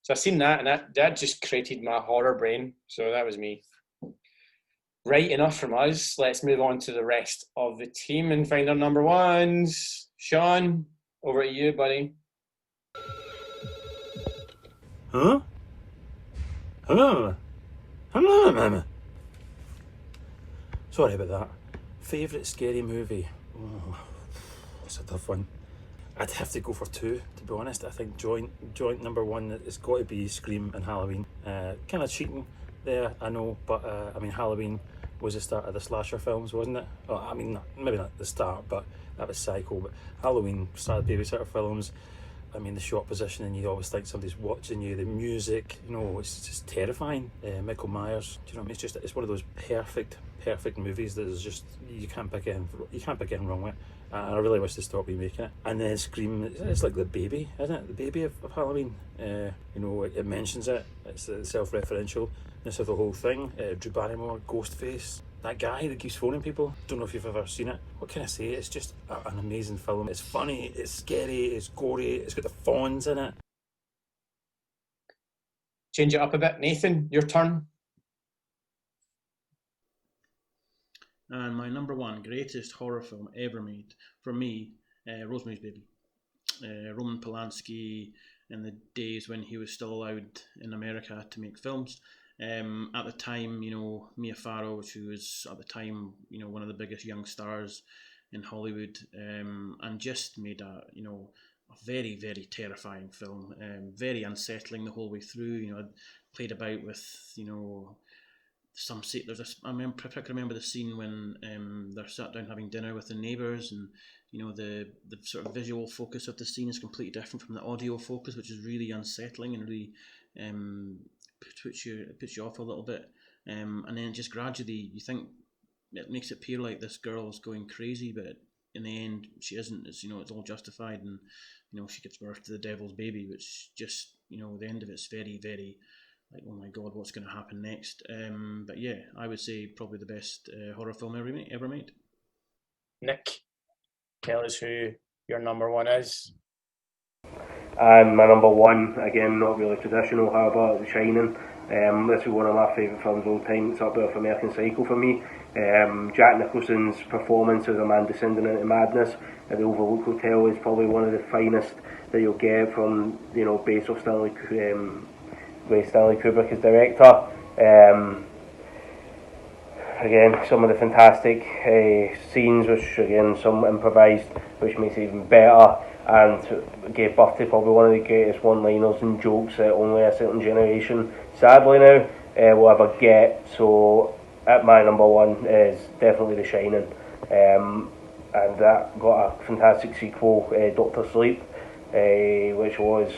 So I seen that, and that just created my horror brain. So that was me. Right, enough from us. Let's move on to the rest of the team and find our number ones. Sean, over to you, buddy. Huh? Sorry about that. Favourite scary movie? Oh, that's a tough one. I'd have to go for two, to be honest. I think joint number one has got to be Scream and Halloween. Kind of cheating there, I know, but I mean, Halloween was the start of the slasher films, wasn't it? Oh, I mean, maybe not the start, but that was Psycho. But Halloween started babysitter films. I mean, the shot position, and you always think somebody's watching you. The music, you know, it's just terrifying. Michael Myers, do you know what I mean? It's one of those perfect movies that is just you can't pick anything wrong with. I really wish they stopped remaking it. And then Scream, it's like the baby, isn't it? The baby of Halloween. You know, it mentions it. It's self-referentialness of the whole thing. Drew Barrymore, Ghostface. That guy that keeps phoning people. Don't know if you've ever seen it. What can I say? It's just an amazing film. It's funny, it's scary, it's gory, it's got the fawns in it. Change it up a bit. Nathan, your turn. And my number one greatest horror film ever made, for me, Rosemary's Baby. Roman Polanski, in the days when he was still allowed in America to make films. At the time, you know, Mia Farrow, who was at the time, you know, one of the biggest young stars in Hollywood, and just made a very, very terrifying film, very unsettling the whole way through. You know, I played about with, you know, I remember the scene when they're sat down having dinner with the neighbours, and you know the sort of visual focus of the scene is completely different from the audio focus, which is really unsettling and really puts you off a little bit. And then just gradually you think it makes it appear like this girl is going crazy, but in the end she isn't. It's, you know, it's all justified, and you know she gives birth to the devil's baby, which just, you know, the end of it's very, very like, oh my god, what's going to happen next? But yeah, I would say probably the best horror film ever made. Nick, tell us who your number one is. And my number one, again, not really traditional, however, The Shining. This is one of my favourite films of all time. It's up there with American Psycho for me. Jack Nicholson's performance as a man descending into madness at the Overlook Hotel is probably one of the finest that you'll get from, you know, based off Stanley Kubrick as director. Again, some of the fantastic scenes, which again some improvised, which makes it even better, and gave birth to probably one of the greatest one-liners and jokes that only a certain generation, sadly now, will ever get. So, at my number one is definitely The Shining, and that got a fantastic sequel, Doctor Sleep, which was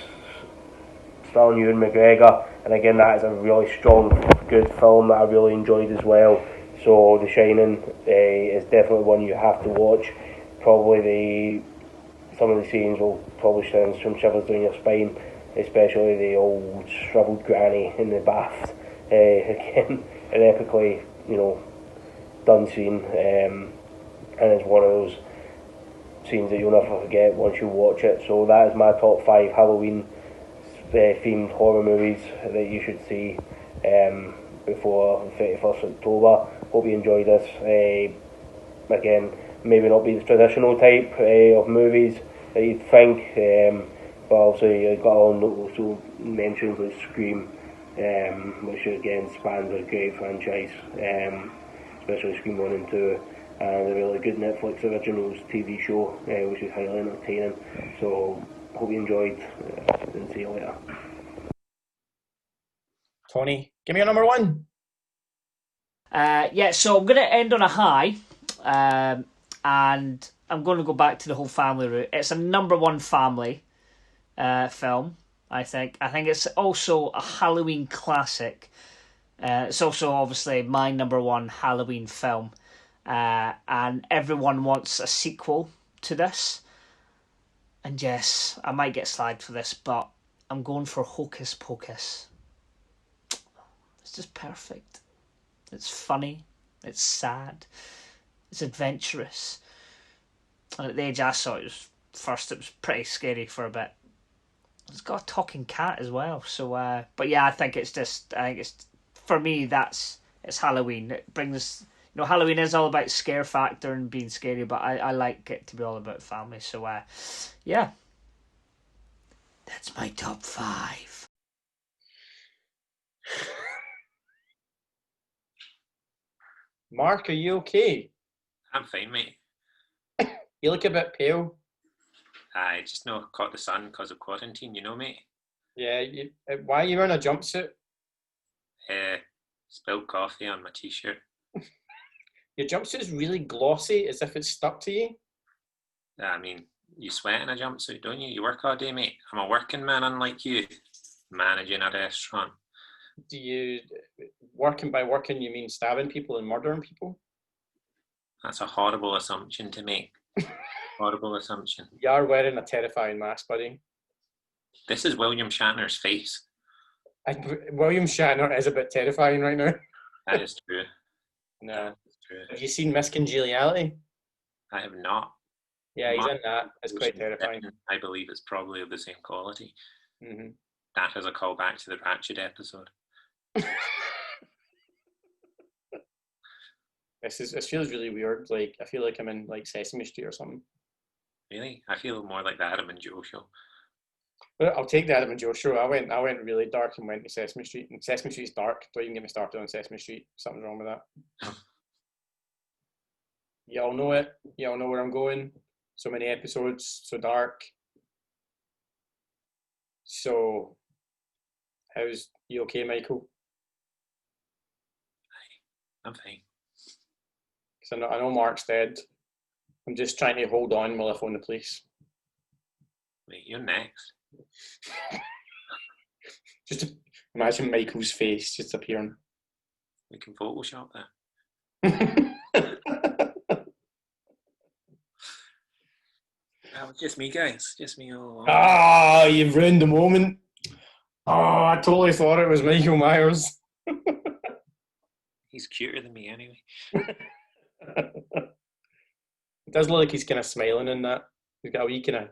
starring Ewan McGregor, and again that is a really strong, good film that I really enjoyed as well. So The Shining is definitely one you have to watch. Probably some of the scenes will probably send some shivers down your spine, especially the old shriveled granny in the bath. Again, an epically, you know, done scene, and it's one of those scenes that you'll never forget once you watch it. So that is my top 5 Halloween themed horror movies that you should see before the 31st October. Hope you enjoyed this. Again, maybe not be the traditional type of movies that you'd think, But also you got all notable mentions like Scream, which again spans a great franchise, especially Scream 1 and 2, and a really good Netflix originals TV show, which is highly entertaining. So hope you enjoyed, and see you later. Tony, give me your number one. Yeah, so I'm going to end on a high, and I'm going to go back to the whole family route. It's a number one family film, I think. I think it's also a Halloween classic. It's also obviously my number one Halloween film, and everyone wants a sequel to this. And yes, I might get slagged for this, but I'm going for Hocus Pocus. It's just perfect. It's funny. It's sad. It's adventurous. And at the age I saw it was pretty scary for a bit. It's got a talking cat as well. So, but yeah, I think it's for me. It's Halloween. It brings, Halloween is all about scare factor and being scary, but I like it to be all about family. So, yeah, that's my top 5. Mark, are you okay? I'm fine, mate. You look a bit pale. I just know I caught the sun because of quarantine, mate. Yeah, why are you wearing a jumpsuit? Spilled coffee on my t-shirt. Your jumpsuit's really glossy, as if it's stuck to you. I mean, you sweat in a jumpsuit, don't you? You work all day, mate. I'm a working man, unlike you, managing a restaurant. Do you, working by working, you mean stabbing people and murdering people? That's a horrible assumption to make. Horrible assumption. You are wearing a terrifying mask, buddy. This is William Shatner's face. William Shatner is a bit terrifying right now. That is true. No. That is true. Have you seen Miss Congeniality? I have not. Yeah, he's in that. It's quite terrifying. I believe it's probably of the same quality. Mm-hmm. That is a callback to the Ratchet episode. This feels really weird. Like, I feel like I'm in like Sesame Street or something. Really? I feel more like the Adam and Joe show. But I'll take the Adam and Joe show. I went really dark and went to Sesame Street. And Sesame Street's dark. Don't even get me started on Sesame Street. Something's wrong with that. You all know it. You all know where I'm going. So many episodes, so dark. So, how's you okay, Michael? I'm fine. Because I know Mark's dead. I'm just trying to hold on while I phone the police. Wait, you're next. Just imagine Michael's face just appearing. We can Photoshop that. That was just me, guys. Just me all along. Ah, you've ruined the moment. Oh, I totally thought it was Michael Myers. He's cuter than me anyway. It does look like he's kind of smiling in that. He's got a wee kind of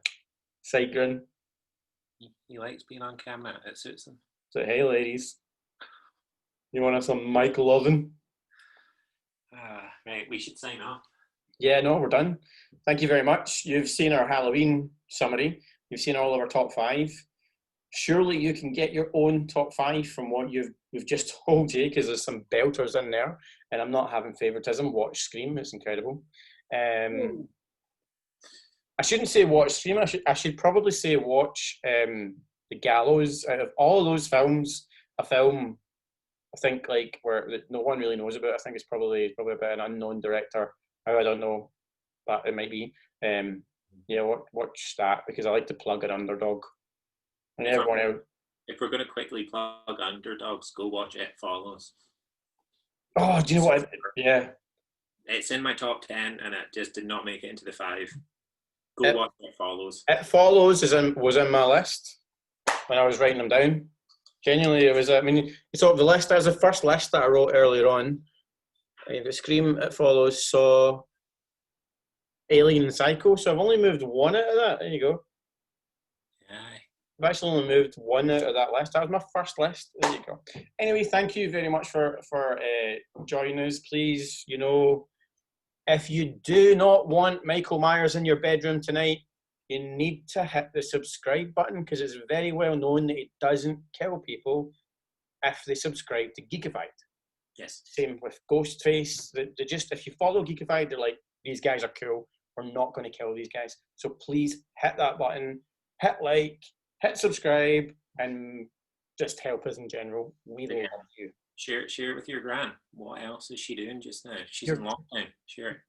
side grin. He likes being on camera. It suits him. So, hey, ladies. You want some Michael Oven? Right, we should sign off. Yeah, no, we're done. Thank you very much. You've seen our Halloween summary. You've seen all of our top 5. Surely you can get your own top 5 from what we've just told you, because there's some belters in there. And I'm not having favoritism. Watch Scream. It's incredible. I shouldn't say watch Scream. I should probably say watch The Gallows. Out of all of those films, a film I think like where no one really knows about. I think it's probably about an unknown director. I don't know, but it might be. Yeah, watch that because I like to plug an underdog. And everyone else. If we're going to quickly plug underdogs, go watch It Follows. Oh, do you know what? Yeah. It's in my top 10 and it just did not make it into the 5. Go watch It Follows. It Follows was in my list when I was writing them down. Genuinely, it was. I mean, so the list. That was the first list that I wrote earlier on. The Scream, It Follows, Saw, Alien, and Psycho. So I've only moved one out of that. There you go. Aye. I've actually only moved one out of that list. That was my first list. There you go. Anyway, thank you very much for joining us. Please, if you do not want Michael Myers in your bedroom tonight, you need to hit the subscribe button because it's very well known that it doesn't kill people if they subscribe to Geekified. Yes. Same with Ghostface. They just, if you follow Geekified, they're like, these guys are cool. We're not going to kill these guys. So please hit that button, hit like, hit subscribe, and just help us in general. We love you. Share it with your gran. What else is she doing just now? She's in lockdown. Share.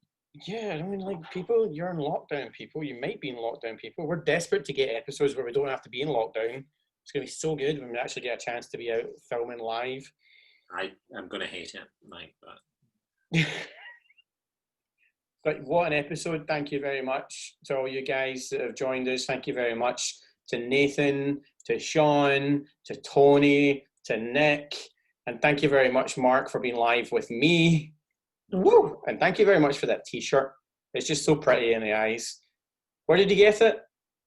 Yeah, I mean, like, people, you're in lockdown, people. You might be in lockdown, people. We're desperate to get episodes where we don't have to be in lockdown. It's going to be so good when we actually get a chance to be out filming live. I'm going to hate it, Mike, but... But what an episode. Thank you very much to all you guys that have joined us. Thank you very much to Nathan, to Sean, to Tony, to Nick. And thank you very much, Mark, for being live with me. Woo! And thank you very much for that t-shirt. It's just so pretty in the eyes. Where did you get it?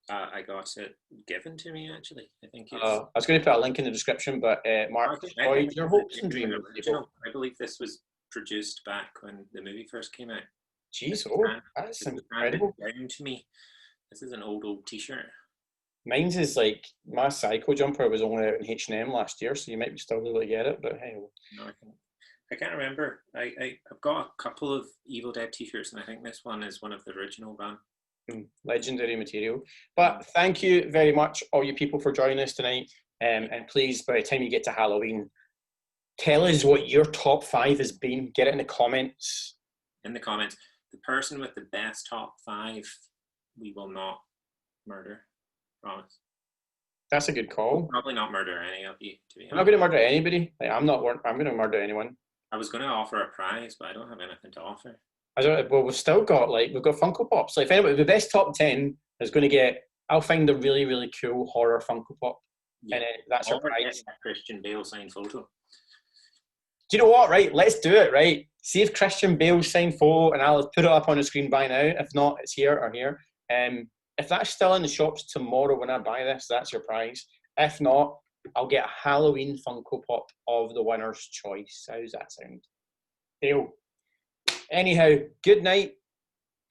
I got it given to me, actually. I think it's... I was going to put a link in the description, but Mark, destroyed your hopes and dreams. I believe this was produced back when the movie first came out. Jeez, that's incredible. Down to me. This is an old t-shirt. Mine's is like, my Psycho jumper was only out in H&M last year, so you might be still able to get it, but hey. No, I can't remember. I've got a couple of Evil Dead t-shirts, and I think this one is one of the original band. Legendary material. But thank you very much, all you people, for joining us tonight. And please, by the time you get to Halloween, tell us what your top 5 has been. Get it in the comments. In the comments. The person with the best top 5, we will not murder. Promise. That's a good call. We'll probably not murder any of you, to be honest. I'm not going to murder anybody. Like, I'm going to murder anyone. I was going to offer a prize, but I don't have anything to offer. Well, we've still got, we've got Funko Pops. Like, if anybody, the best top 10 is going to get, I'll find a really, really cool horror Funko Pop. Yeah. And that's your prize. A Christian Bale signed photo. Do you know what, right? Let's do it, right? See if Christian Bale signed photo, and I'll put it up on the screen by now. If not, it's here or here. If that's still in the shops tomorrow when I buy this, that's your prize. If not, I'll get a Halloween Funko Pop of the winner's choice. How's that sound? Deal. Anyhow, good night.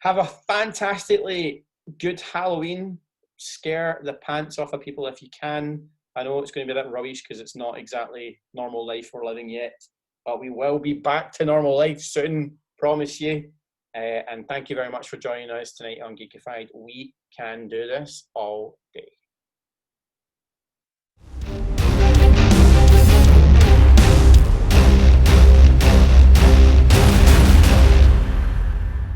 Have a fantastically good Halloween. Scare the pants off of people if you can. I know it's going to be a bit rubbish because it's not exactly normal life we're living yet. But we will be back to normal life soon, promise you. And thank you very much for joining us tonight on Geekified. We can do this all day.